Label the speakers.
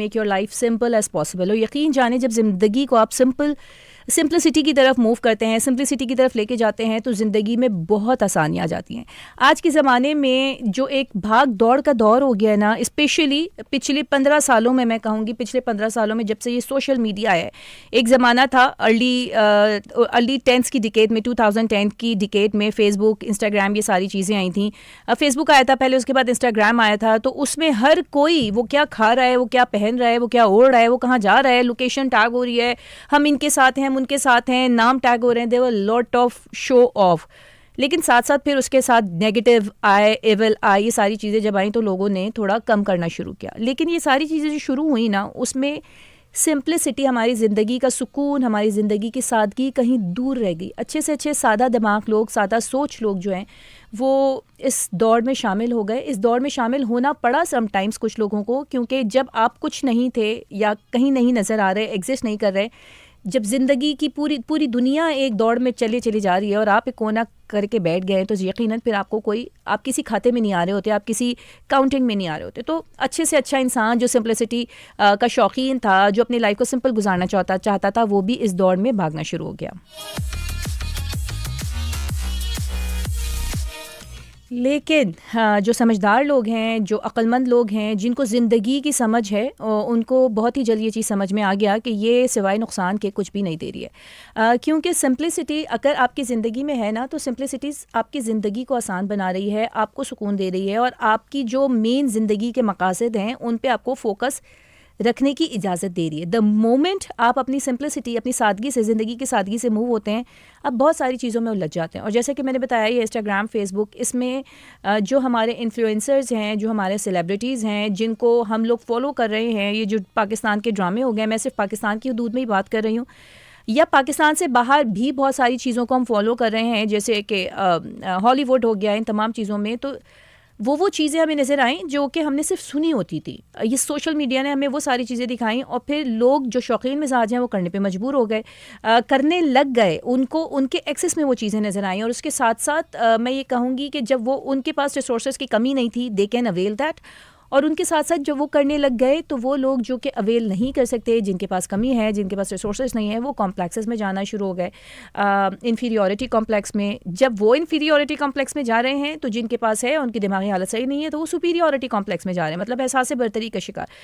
Speaker 1: Make your life simple as possible. और यकीन जाने जब ज़िंदगी को आप सिंपलिसिटी की तरफ मूव करते हैं, सिंपलिसिटी की तरफ लेके जाते हैं, तो ज़िंदगी में बहुत आसानियाँ आ जाती हैं। आज के ज़माने में जो एक भाग दौड़ का दौर हो गया है ना, स्पेशली पिछले 15 सालों में, मैं कहूँगी पिछले 15 सालों में, जब से ये सोशल मीडिया है। एक ज़माना था अर्ली टेंथ की डिकेड में, 2010 की डिकेड में फेसबुक, इंस्टाग्राम, ये सारी चीज़ें आई थी। फेसबुक आया था पहले, उसके बाद इंस्टाग्राम आया था। तो उसमें हर कोई वो क्या खा रहा है, वो क्या पहन रहा है, वो क्या ओढ़ रहा है, वो कहाँ जा रहा है, लोकेशन टैग हो रही है, हम इनके साथ हैं, हम उनके साथ हैं, नाम टैग हो रहे हैं। There lot of show off. लेकिन साथ साथ फिर उसके साथ नेगेटिव आए, एविल आए, ये सारी चीज़ें जब आई तो लोगों ने थोड़ा कम करना शुरू किया। लेकिन ये सारी चीज़ें जो शुरू हुई ना, उसमें सिंप्लिसिटी, हमारी ज़िंदगी का सुकून, हमारी ज़िंदगी की सादगी कहीं दूर रह गई। अच्छे से अच्छे सादा दिमाग लोग, सादा सोच लोग जो हैं, वो इस दौर में शामिल हो गए। इस दौर में शामिल होना पड़ा समटाइम्स कुछ लोगों को, क्योंकि जब आप कुछ नहीं थे या कहीं नहीं नज़र आ रहे, एग्जिस्ट नहीं कर रहे, जब ज़िंदगी की पूरी दुनिया एक दौड़ में चली जा रही है और आप एक कोना करके बैठ गए, तो यकीनन फिर आप किसी खाते में नहीं आ रहे होते, आप किसी काउंटिंग में नहीं आ रहे होते। तो अच्छे से अच्छा इंसान जो सिंपलिसिटी का शौकीन था, जो अपनी लाइफ को सिंपल गुजारना चाहता था, वो भी इस दौड़ में भागना शुरू हो गया। लेकिन हाँ, जो समझदार लोग हैं, जो अक्लमंद लोग हैं, जिनको ज़िंदगी की समझ है, उनको बहुत ही जल्दी ये चीज़ समझ में आ गया कि ये सिवाय नुकसान के कुछ भी नहीं दे रही है। क्योंकि सिंपलिसिटी अगर आपकी ज़िंदगी में है ना, तो सिंपलिसिटी आपकी ज़िंदगी को आसान बना रही है, आपको सुकून दे रही है, और आपकी जो मेन ज़िंदगी के मकासद हैं उन पे आपको फोकस रखने की इजाज़त दे रही है। द मोमेंट आप अपनी सिंपलिसिटी, अपनी सादगी से, ज़िंदगी की सादगी से मूव होते हैं, अब बहुत सारी चीज़ों में उलझ जाते हैं। और जैसे कि मैंने बताया, ये इंस्टाग्राम, फेसबुक, इसमें जो हमारे इन्फ्लुएंसर्स हैं, जो हमारे सेलिब्रिटीज़ हैं, जिनको हम लोग फॉलो कर रहे हैं, ये जो पाकिस्तान के ड्रामे हो गए, मैं सिर्फ पाकिस्तान की हदूद में ही बात कर रही हूँ, या पाकिस्तान से बाहर भी बहुत सारी चीज़ों को हम फॉलो कर रहे हैं, जैसे कि हॉलीवुड हो गया, इन तमाम चीज़ों में। तो वो चीज़ें हमें नज़र आईं जो कि हमने सिर्फ सुनी होती थी। ये सोशल मीडिया ने हमें वो सारी चीज़ें दिखाई, और फिर लोग जो शौकीन मिजाज हैं वो करने पे मजबूर हो गए, करने लग गए, उनको उनके एक्सेस में वो चीज़ें नज़र आईं। और उसके साथ साथ मैं ये कहूँगी कि जब वो, उनके पास रिसोर्सेज की कमी नहीं थी, दे कैन अवेल दैट। और उनके साथ साथ जब वो करने लग गए, तो वो लोग जो कि अवेल नहीं कर सकते, जिनके पास कमी है, जिनके पास रिसोर्सेज नहीं है, वो कॉम्प्लेक्सेस में जाना शुरू हो गए, इन्फीरियॉरिटी कॉम्प्लेक्स में। जब वो इन्फीरियॉरिटी कॉम्प्लेक्स में जा रहे हैं, तो जिनके पास है, उनकी दिमागी हालत सही नहीं है, तो वो सुपीरियॉरिटी कॉम्प्लेक्स में जा रहे हैं, मतलब एहसास बरतरी का शिकार।